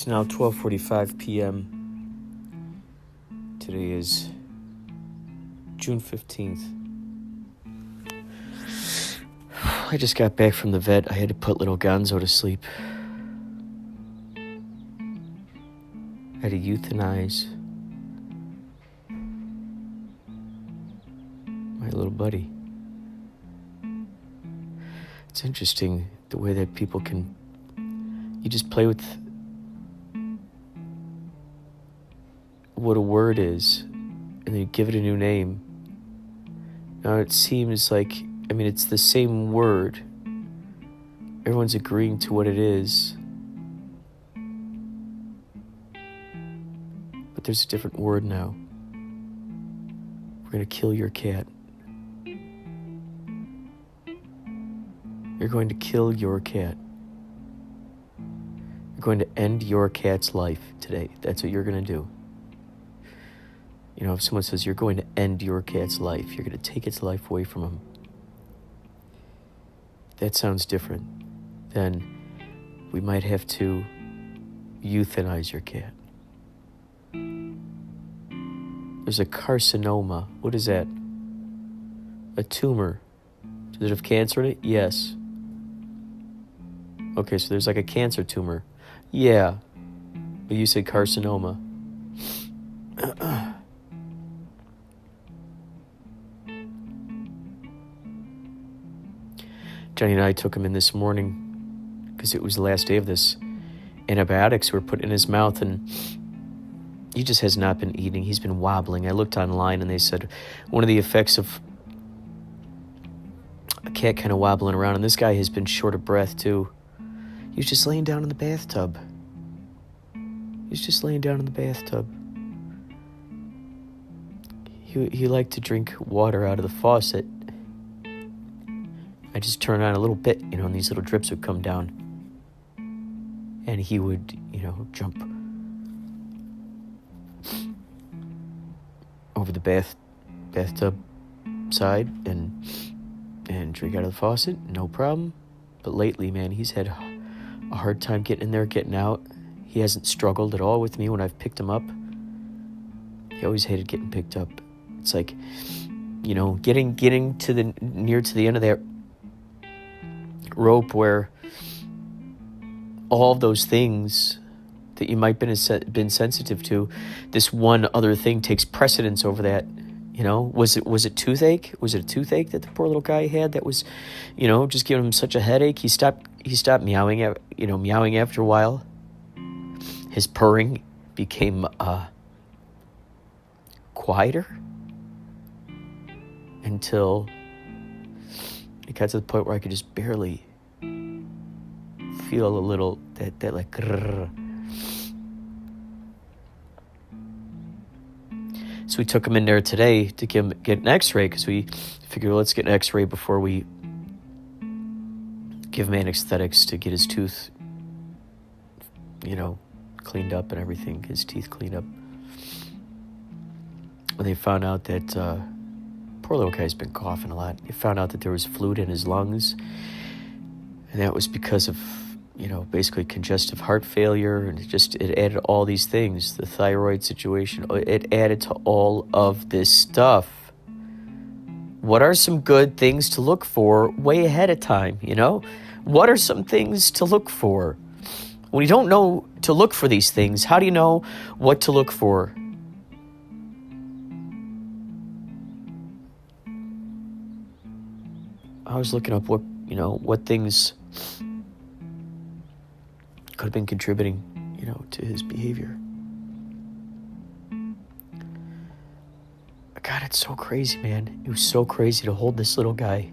It's now 12:45 p.m. Today is June 15th. I just got back from the vet. I had to put little Gonzo to sleep. I had to euthanize my little buddy. It's interesting the way that people can... You just play with what a word is, and then you give it a new name. Now it seems like, it's the same word. Everyone's agreeing to what it is. But there's a different word now. We're gonna kill your cat. You're going to kill your cat. You're going to end your cat's life today. That's what you're going to do. You know, if someone says you're going to end your cat's life, you're going to take its life away from him. That sounds different than we might have to euthanize your cat. There's a carcinoma. What is that? A tumor. Does it have cancer in it? Yes. Okay, so there's like a cancer tumor. Yeah. But you said carcinoma. Johnny and I took him in this morning because it was the last day of this. Antibiotics were put in his mouth and he just has not been eating. He's been wobbling. I looked online and they said one of the effects of a cat kind of wobbling around, and this guy has been short of breath too. He was just laying down in the bathtub. He liked to drink water out of the faucet. I just turned on a little bit, and these little drips would come down. And he would, jump over the bathtub side and drink out of the faucet, no problem. But lately, man, he's had a hard time getting in there, getting out. He hasn't struggled at all with me when I've picked him up. He always hated getting picked up. It's like, getting to the end of that rope where all of those things that you might have been sensitive to, this one other thing takes precedence over that. Was it toothache? Was it a toothache that the poor little guy had that was, just giving him such a headache? He stopped meowing, meowing after a while. His purring became quieter until it got to the point where I could just barely feel a little that like grrr. So we took him in there today to get an x-ray because we figured, let's get an x-ray before we give him anesthetics to get his tooth, cleaned up and everything, his teeth cleaned up. When they found out that, poor little guy's been coughing a lot. They found out that there was fluid in his lungs, and that was because of, basically congestive heart failure, and it added all these things, the thyroid situation, it added to all of this stuff. What are some good things to look for way ahead of time, What are some things to look for? When you don't know to look for these things, how do you know what to look for? I was looking up what things could have been contributing, to his behavior. God, it's so crazy, man. It was so crazy to hold this little guy.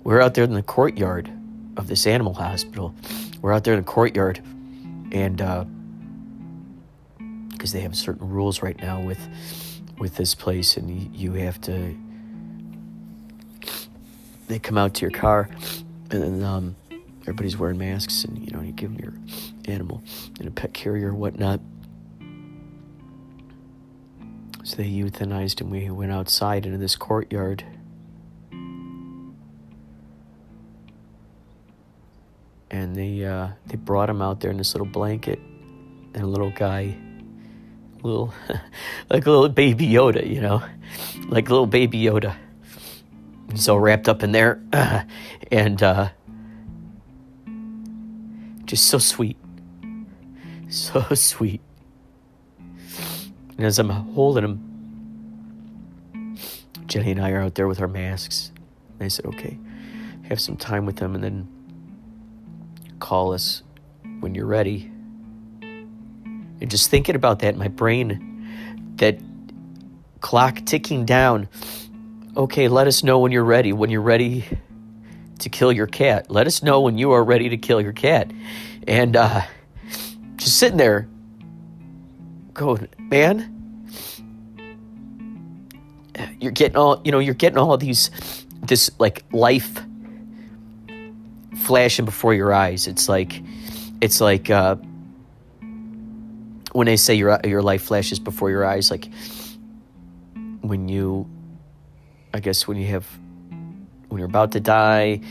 We're out there in the courtyard of this animal hospital. We're out there in the courtyard, and because they have certain rules right now with this place, and you have to. They come out to your car, and then everybody's wearing masks, and you give them your animal in a pet carrier or whatnot. So they euthanized him. We went outside into this courtyard. and they brought him out there in this little blanket, and a little guy, little like a little baby Yoda, you know, like little baby Yoda. He's all wrapped up in there, and just so sweet, so sweet. And as I'm holding him, Jenny and I are out there with our masks. And I said, okay, have some time with him, and then call us when you're ready. And just thinking about that in my brain, that clock ticking down. Okay, let us know when you're ready to kill your cat. Let us know when you are ready to kill your cat. And just sitting there going, man, you're getting all of this like life flashing before your eyes. It's like when they say your life flashes before your eyes, like when you're about to die.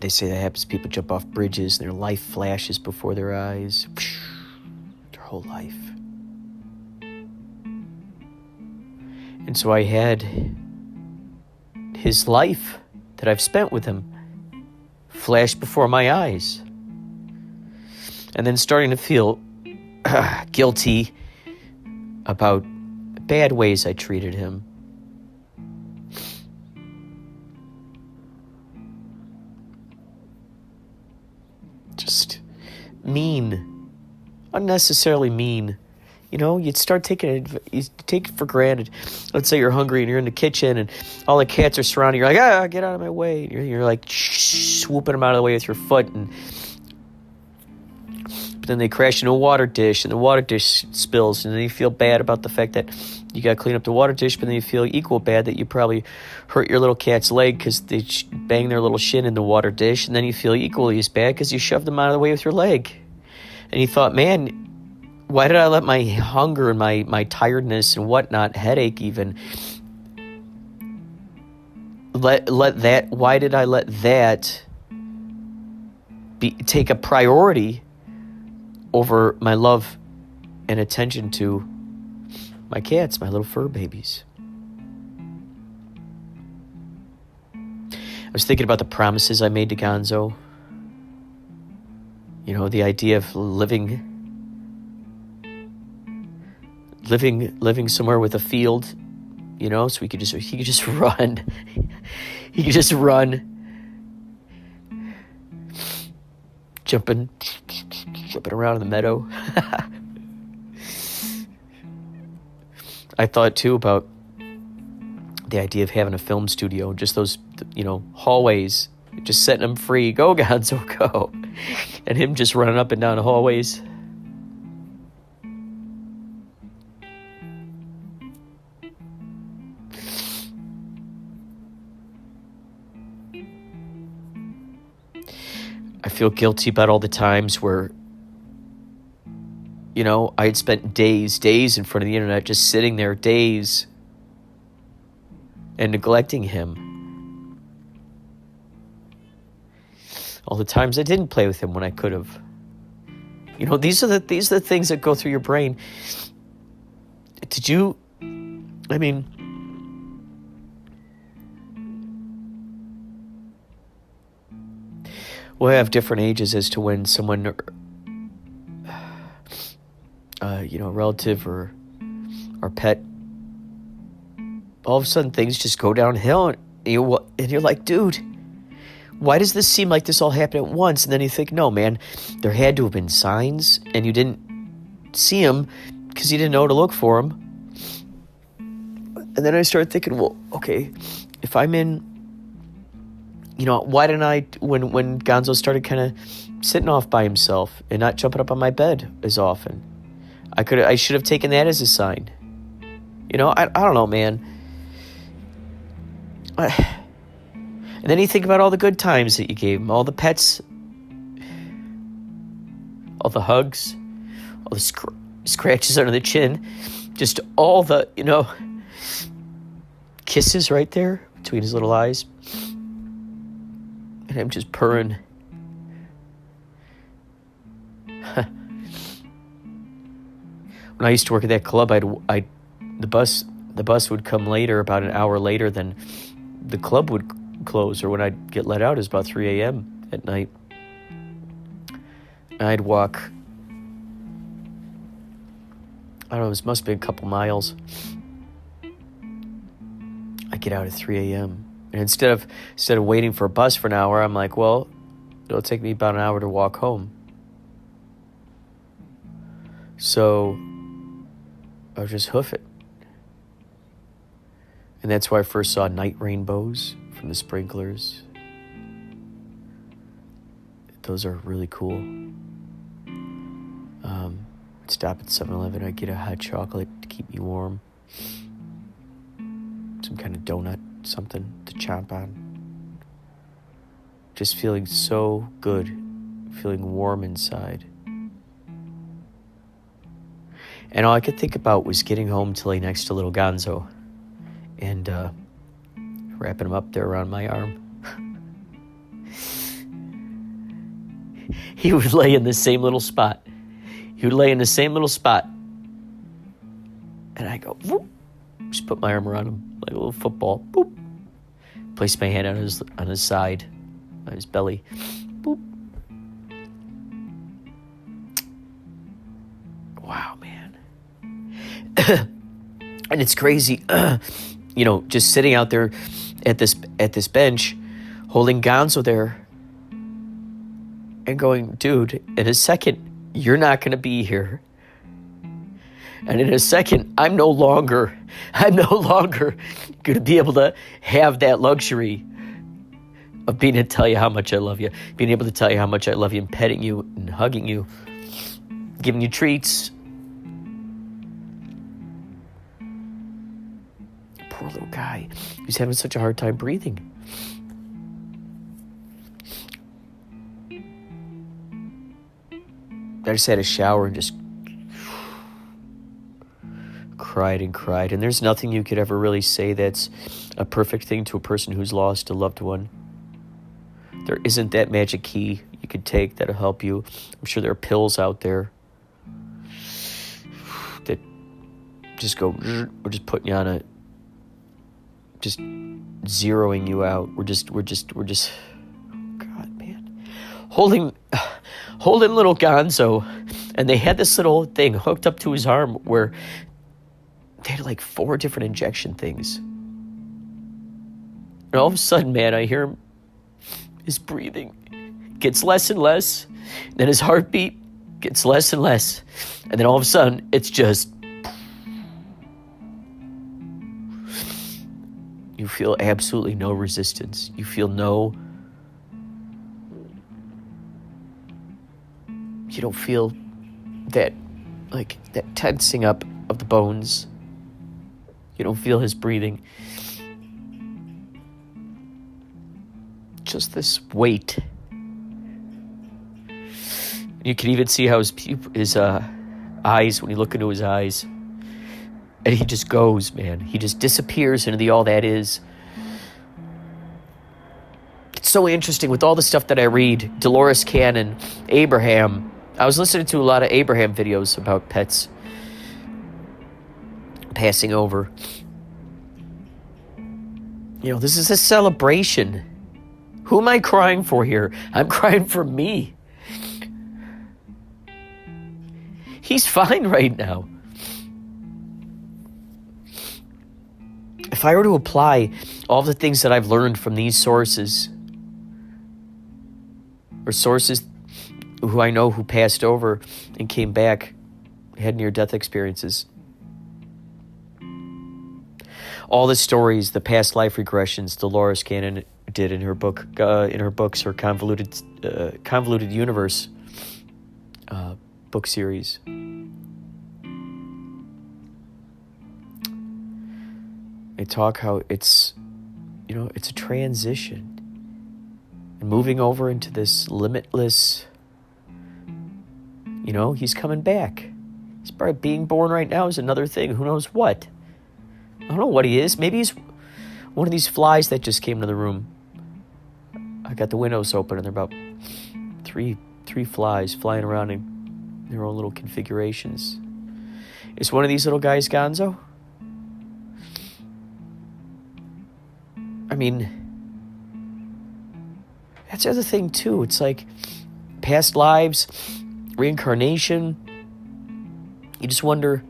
They say that happens. People jump off bridges and their life flashes before their eyes. Their whole life. And so I had his life that I've spent with him flash before my eyes. And then starting to feel guilty about bad ways I treated him. Just mean. Unnecessarily mean. You know, you'd start you take it for granted. Let's say you're hungry and you're in the kitchen and all the cats are surrounding you. You're like, get out of my way. You're like swooping them out of the way with your foot. But then they crash into a water dish and the water dish spills. And then you feel bad about the fact that you got to clean up the water dish. But then you feel equal bad that you probably hurt your little cat's leg because they bang their little shin in the water dish. And then you feel equally as bad because you shoved them out of the way with your leg. And you thought, man, why did I let my hunger and my tiredness and whatnot, headache even, why did I let that take a priority over my love and attention to my cats, my little fur babies? I was thinking about the promises I made to Gonzo. You know, the idea of living somewhere with a field, you know, so he could just run. He could just run. Jumping around in the meadow. I thought too about the idea of having a film studio, just those, you know, hallways, just setting them free. Go, Gonzo, go. And him just running up and down the hallways. I feel guilty about all the times where, you know, I had spent days in front of the internet, just sitting there, days, and neglecting him. All the times I didn't play with him when I could have. You know, these are the things that go through your brain. We'll have different ages as to when someone, you know, relative or pet, all of a sudden things just go downhill, and you're like, dude, why does this seem like this all happened at once? And then you think, no, man, there had to have been signs, and you didn't see them because you didn't know to look for them. And then I started thinking, well, okay, if I'm in, you know, why didn't I, when Gonzo started kind of sitting off by himself and not jumping up on my bed as often, I should have taken that as a sign. You know, I don't know, man. And then you think about all the good times that you gave him, all the pets, all the hugs, all the scratches under the chin, just all the, you know, kisses right there between his little eyes. And I'm just purring. When I used to work at that club, the bus would come later, about an hour later than the club would close, or when I'd get let out, it was about 3 a.m. at night. I'd walk, I don't know, this must have been a couple miles. I get out at 3 a.m. And instead of waiting for a bus for an hour, I'm like, well, it'll take me about an hour to walk home. So I'll just hoof it. And that's where I first saw night rainbows from the sprinklers. Those are really cool. I'd stop at 7-Eleven. I'd get a hot chocolate to keep me warm. Some kind of donut, something to chomp on. Just feeling so good. Feeling warm inside. And all I could think about was getting home to lay next to little Gonzo and wrapping him up there around my arm. He would lay in the same little spot. And I go, whoop, just put my arm around him like a little football. Boop. Place my hand on his side, on his belly. Boop. Wow, man. And it's crazy, just sitting out there at this bench, holding Gonzo there, and going, dude, in a second, you're not going to be here. And in a second, I'm no longer going to be able to have that luxury of being able to tell you how much I love you, being able to tell you how much I love you, and petting you and hugging you, giving you treats. Poor little guy. He's having such a hard time breathing. I just had a shower and just cried. And there's nothing you could ever really say that's a perfect thing to a person who's lost a loved one. There isn't that magic key you could take that'll help you. I'm sure there are pills out there that just go, we're just putting you on just zeroing you out. We're just, God, man. Holding little Gonzo, and they had this little thing hooked up to his arm where they had like 4 different injection things. And all of a sudden, man, I hear him, his breathing gets less and less, then his heartbeat gets less and less, and then all of a sudden, it's just, you feel absolutely no resistance. You feel you don't feel that tensing up of the bones. You don't feel his breathing. Just this weight. You can even see how his eyes, when you look into his eyes, and he just goes, man. He just disappears into the all that is. It's so interesting with all the stuff that I read. Dolores Cannon, Abraham. I was listening to a lot of Abraham videos about pets passing over. This is a celebration. Who am I crying for here? I'm crying for me. He's fine right now. If I were to apply all the things that I've learned from these sources, or sources who I know who passed over and came back, had near-death experiences, all the stories, the past life regressions Dolores Cannon did in her books, her convoluted universe book series. They talk how it's a transition, and moving over into this limitless. He's coming back. He's probably being born right now is another thing. Who knows what? I don't know what he is. Maybe he's one of these flies that just came into the room. I got the windows open and there are about three flies flying around in their own little configurations. Is one of these little guys Gonzo? I mean, that's the other thing too. It's like past lives, reincarnation. You just wonder,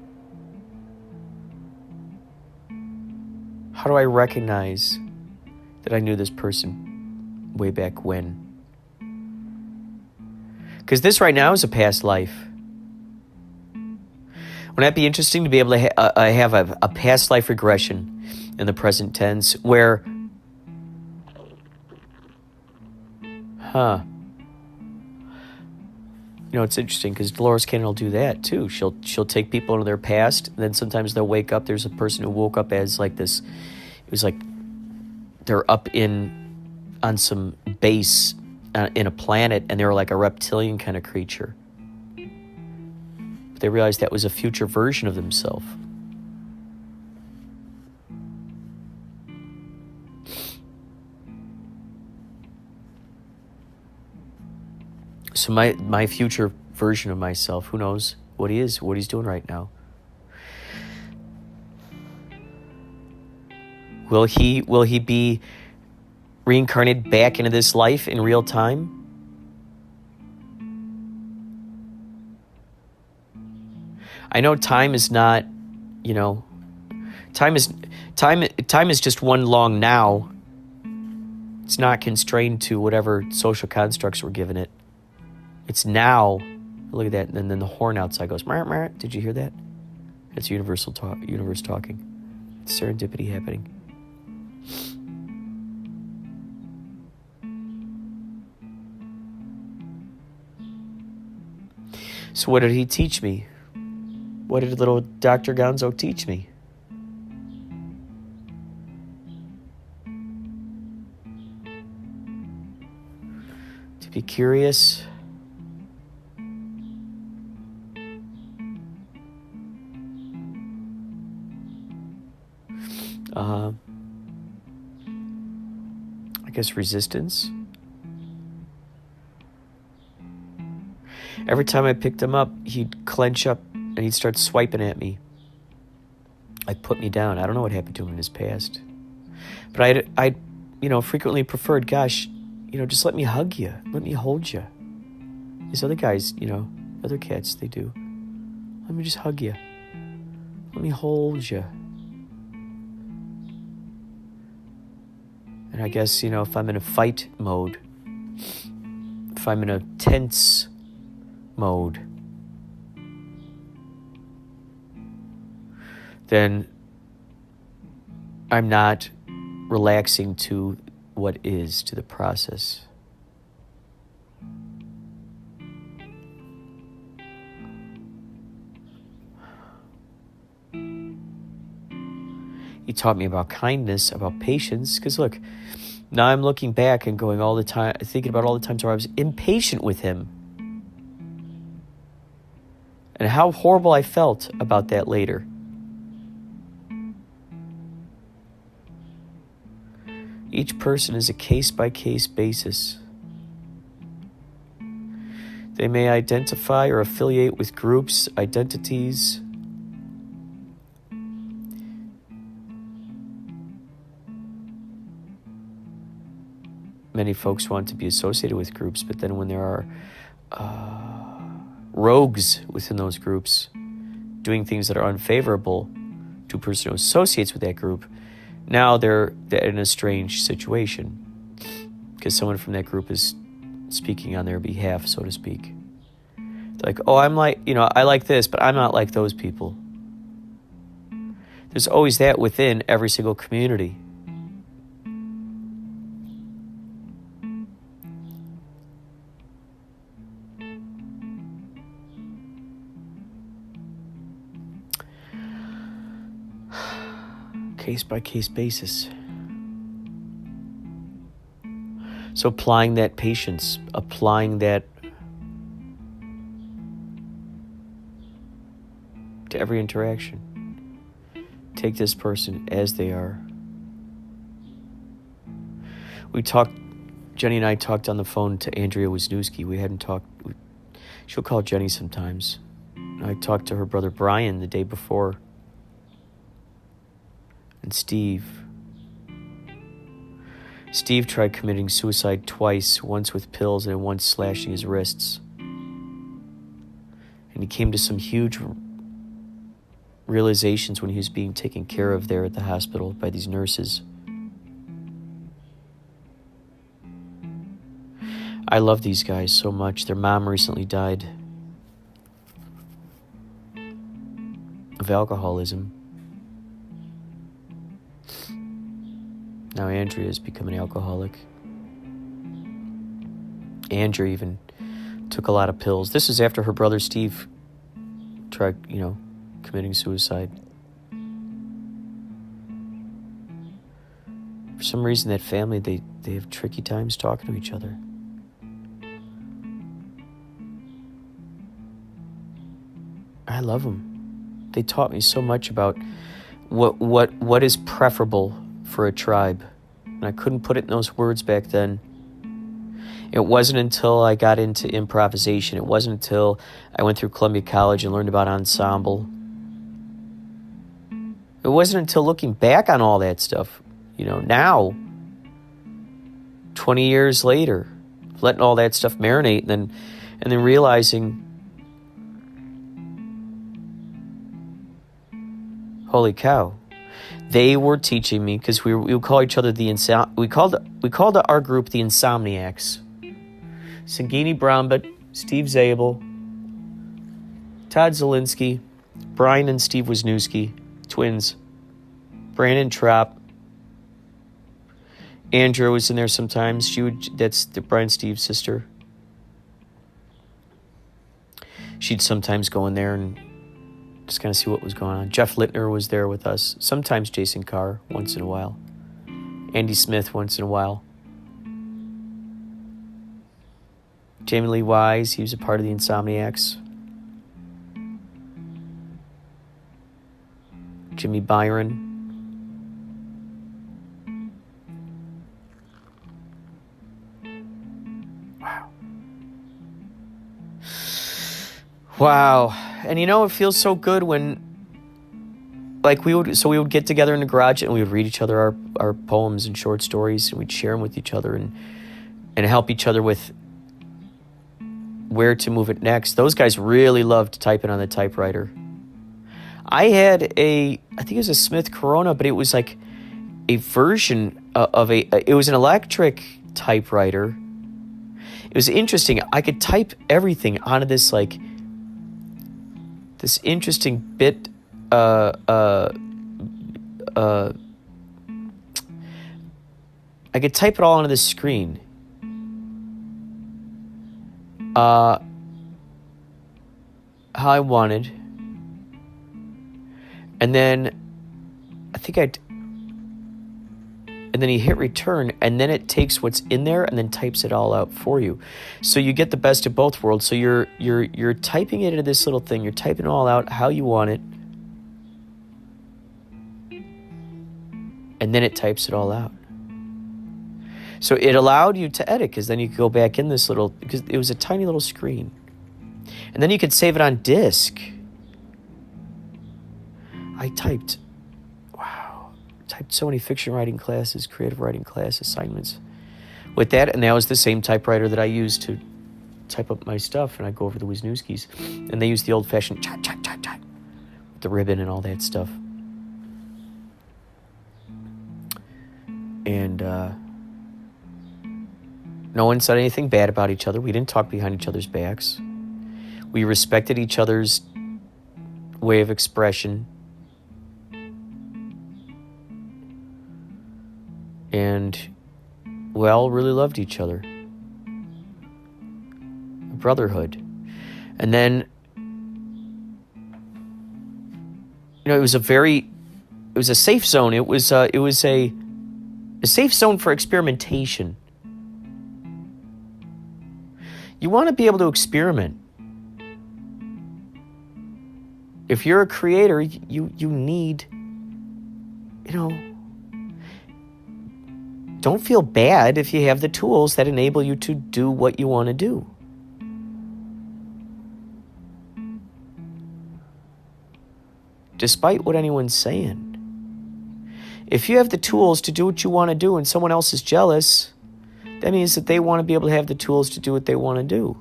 how do I recognize that I knew this person way back when? Because this right now is a past life. Wouldn't that be interesting to be able to have a past life regression in the present tense where, You know, it's interesting because Dolores Cannon will do that too. She'll take people into their past, and then sometimes they'll wake up. There's a person who woke up as like this. It was like they're up on some base in a planet, and they were like a reptilian kind of creature. But they realized that was a future version of themselves. So my future version of myself, who knows what he is, what he's doing right now. Will he be reincarnated back into this life in real time? I know time is not, time is just one long now. It's not constrained to whatever social constructs were given it. It's now. Look at that. And then the horn outside goes, "Meow, meow." Did you hear that? It's universe talking. It's serendipity happening. So what did he teach me? What did little Dr. Gonzo teach me? To be curious. I guess resistance. Every time I picked him up, he'd clench up and he'd start swiping at me. Like put me down. I don't know what happened to him in his past. But I'd frequently preferred, gosh, just let me hug you. Let me hold you. These other guys, other cats, they do. Let me just hug you. Let me hold you. And I guess, if I'm in a fight mode, if I'm in a tense mode, then I'm not relaxing to what is, to the process. He taught me about kindness, about patience, because look, now I'm looking back and going all the time, thinking about all the times where I was impatient with him. And how horrible I felt about that later. Each person is a case-by-case basis. They may identify or affiliate with groups, identities. Many folks want to be associated with groups, but then when there are rogues within those groups doing things that are unfavorable to a person who associates with that group, now they're in a strange situation because someone from that group is speaking on their behalf, so to speak. They're like, oh, I'm like, I like this, but I'm not like those people. There's always that within every single community. Case-by-case basis. So applying that patience, applying that to every interaction. Take this person as they are. We talked Jenny and I talked on the phone to Andrea Wisniewski. We hadn't talked. She'll call Jenny sometimes. I talked to her brother Brian the day before. And Steve. Steve tried committing suicide twice, once with pills and once slashing his wrists. And he came to some huge realizations when he was being taken care of there at the hospital by these nurses. I love these guys so much. Their mom recently died of alcoholism. Now Andrea has become an alcoholic. Andrea even took a lot of pills. This is after her brother Steve tried, committing suicide. For some reason, that family, they have tricky times talking to each other. I love them. They taught me so much about what is preferable for a tribe. And I couldn't put it in those words back then. It wasn't until I got into improvisation. It wasn't until I went through Columbia College and learned about ensemble. It wasn't until looking back on all that stuff, now, 20 years later, letting all that stuff marinate and then realizing, holy cow. They were teaching me, because we would call each other we called our group the Insomniacs. Sangini Brombat, Steve Zabel, Todd Zielinski, Brian and Steve Wisniewski, twins, Brandon Trapp. Andrea was in there sometimes. That's Brian Steve's sister. She'd sometimes go in there and just kind of see what was going on. Jeff Littner was there with us. Sometimes Jason Carr, once in a while. Andy Smith, once in a while. Jamie Lee Wise, he was a part of the Insomniacs. Jimmy Byron. Wow. And it feels so good when, we would get together in the garage and we would read each other our poems and short stories, and we'd share them with each other and help each other with where to move it next. Those guys really loved typing on the typewriter. I had I think it was a Smith Corona, but it was like a version of it was an electric typewriter. It was interesting. I could type everything onto this this interesting bit I could type it all onto the screen. How I wanted. And then and then you hit return, and then it takes what's in there and then types it all out for you. So you get the best of both worlds. So you're typing it into this little thing. You're typing it all out how you want it. And then it types it all out. So it allowed you to edit, because then you could go back in this because it was a tiny little screen. And then you could save it on disk. I typed so many fiction writing classes, creative writing class assignments with that, and that was the same typewriter that I used to type up my stuff, and I go over the Wisniewskis, and they use the old-fashioned type, with the ribbon and all that stuff. And no one said anything bad about each other. We didn't talk behind each other's backs. We respected each other's way of expression. And we all really loved each other. Brotherhood. And then, it was a safe zone. It was a safe zone for experimentation. You want to be able to experiment. If you're a creator, you need, don't feel bad if you have the tools that enable you to do what you want to do. Despite what anyone's saying. If you have the tools to do what you want to do and someone else is jealous, that means that they want to be able to have the tools to do what they want to do.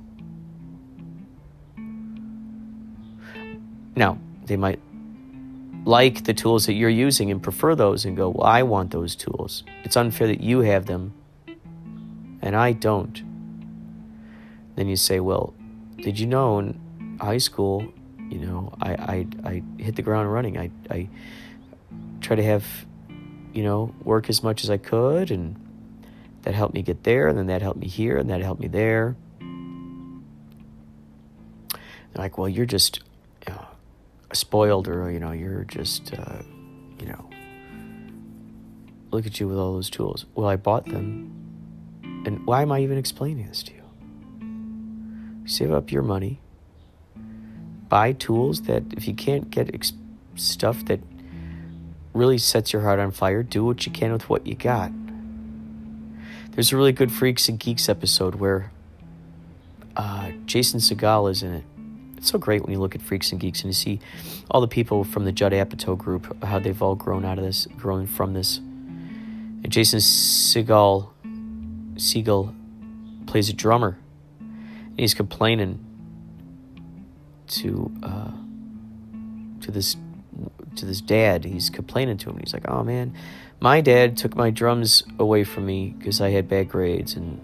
Now, they might like the tools that you're using and prefer those and go, well, I want those tools. It's unfair that you have them and I don't. Then you say, well, did you know in high school, I hit the ground running. I try to have, work as much as I could, and that helped me get there, and then that helped me here, and that helped me there. They're like, well, you're just spoiled, or, you're just, look at you with all those tools. Well, I bought them. And why am I even explaining this to you? Save up your money. Buy tools that if you can't get stuff that really sets your heart on fire, do what you can with what you got. There's a really good Freaks and Geeks episode where Jason Segel is in it. It's so great when you look at Freaks and Geeks and you see all the people from the Judd Apatow group, how they've all grown from this. And Jason Segel plays a drummer, and he's complaining to this dad. He's complaining to him. He's like, oh man, my dad took my drums away from me because I had bad grades, and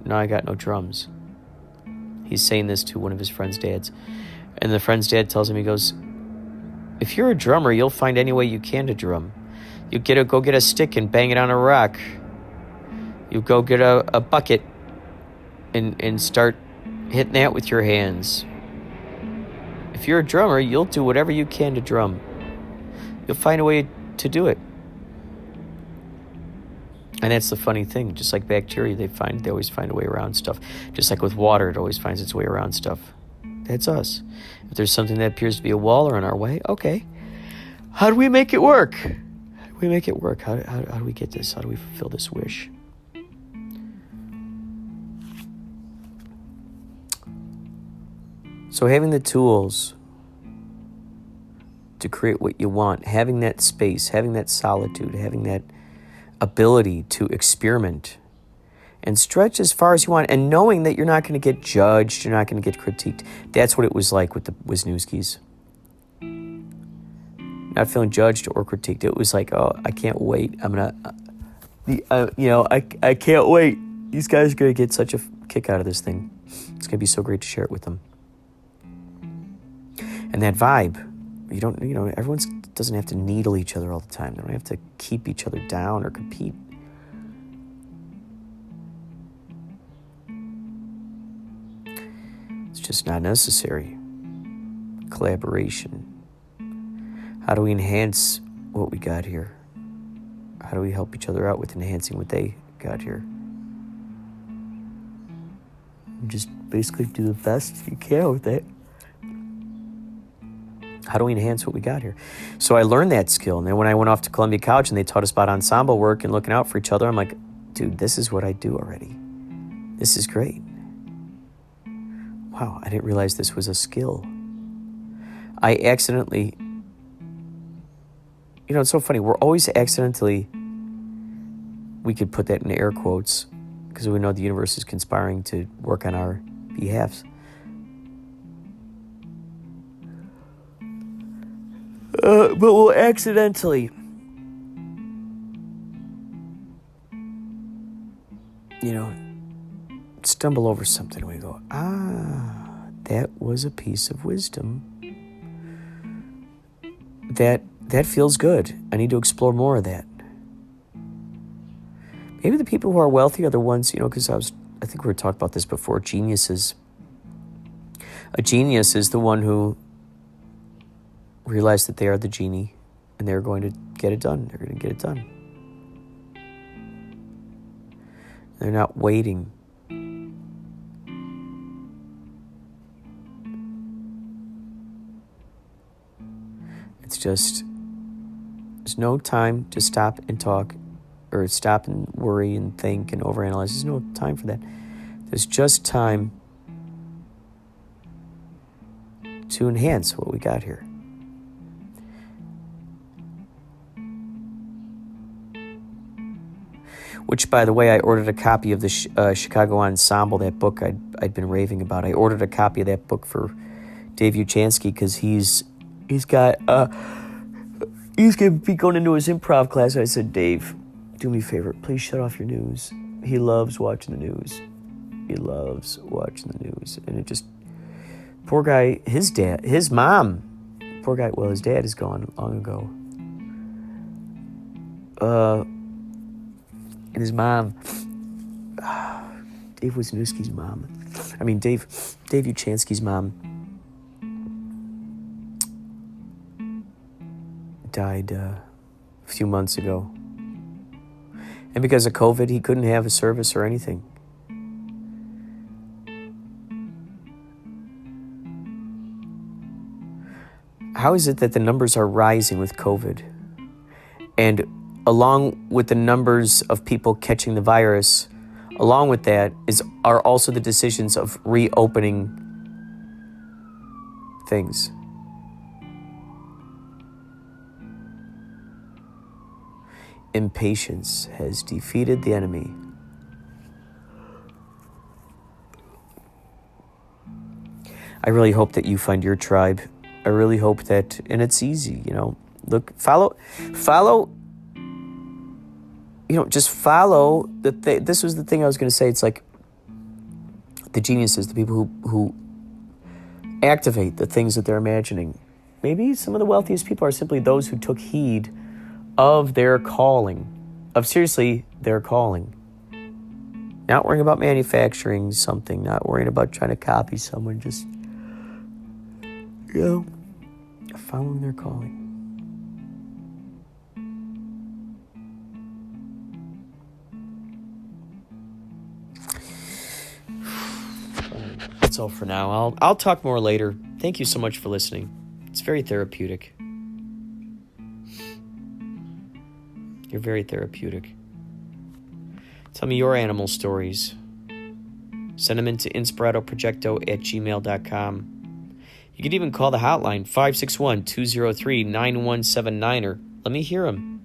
now I got no drums. He's saying this to one of his friend's dads, and the friend's dad tells him, he goes, if you're a drummer, you'll find any way you can to drum. You go get a stick and bang it on a rock. You go get a bucket and start hitting that with your hands. If you're a drummer, you'll do whatever you can to drum. You'll find a way to do it. And that's the funny thing. Just like bacteria, they always find a way around stuff. Just like with water, it always finds its way around stuff. That's us. If there's something that appears to be a wall or in our way, okay. How do we make it work? How do we make it work? How do we get this? How do we fulfill this wish? So having the tools to create what you want, having that space, having that solitude, having that ability to experiment and stretch as far as you want, and knowing that you're not going to get judged, you're not going to get critiqued. That's what it was like with the Wisniewskis. Not feeling judged or critiqued. It was like, oh, I can't wait. I can't wait. These guys are going to get such a kick out of this thing. It's going to be so great to share it with them. And that vibe, everyone doesn't have to needle each other all the time. They don't have to keep each other down or compete. It's just not necessary. Collaboration. How do we enhance what we got here? How do we help each other out with enhancing what they got here? Just basically do the best you can with it. How do we enhance what we got here? So I learned that skill. And then when I went off to Columbia College and they taught us about ensemble work and looking out for each other, I'm like, dude, this is what I do already. This is great. Wow, I didn't realize this was a skill. I accidentally, it's so funny. We're always accidentally, we could put that in air quotes because we know the universe is conspiring to work on our behalfs. But we'll accidentally, stumble over something. We go, that was a piece of wisdom. That feels good. I need to explore more of that. Maybe the people who are wealthy are the ones, because I think we were talking about this before, geniuses. A genius is the one who realize that they are the genie and they're going to get it done. They're going to get it done. They're not waiting. It's just, there's no time to stop and talk or stop and worry and think and overanalyze. There's no time for that. There's just time to enhance what we got here. Which, by the way, I ordered a copy of the Chicago Ensemble, that book I'd been raving about. I ordered a copy of that book for Dave Uchansky because he's going to be going into his improv class. I said, Dave, do me a favor, please shut off your news. He loves watching the news. He loves watching the news, and it just, poor guy, his dad, his mom, poor guy. Well, his dad is gone long ago. And his mom, Dave Wisniewski's mom. Dave Uchansky's mom died a few months ago. And because of COVID, he couldn't have a service or anything. How is it that the numbers are rising with COVID? And along with the numbers of people catching the virus, along with that are also the decisions of reopening things. Impatience has defeated the enemy. I really hope that you find your tribe. I really hope that, and it's easy, look, follow, just follow this was the thing I was going to say. It's like the geniuses, the people who activate the things that they're imagining. Maybe some of the wealthiest people are simply those who took heed of their calling, their calling. Not worrying about manufacturing something, not worrying about trying to copy someone, just, following their calling. That's all for now. I'll talk more later. Thank you so much for listening. It's very therapeutic. You're very therapeutic. Tell me your animal stories. Send them into inspirado@gmail.com. You can even call the hotline, 561-203-9179, or let me hear them.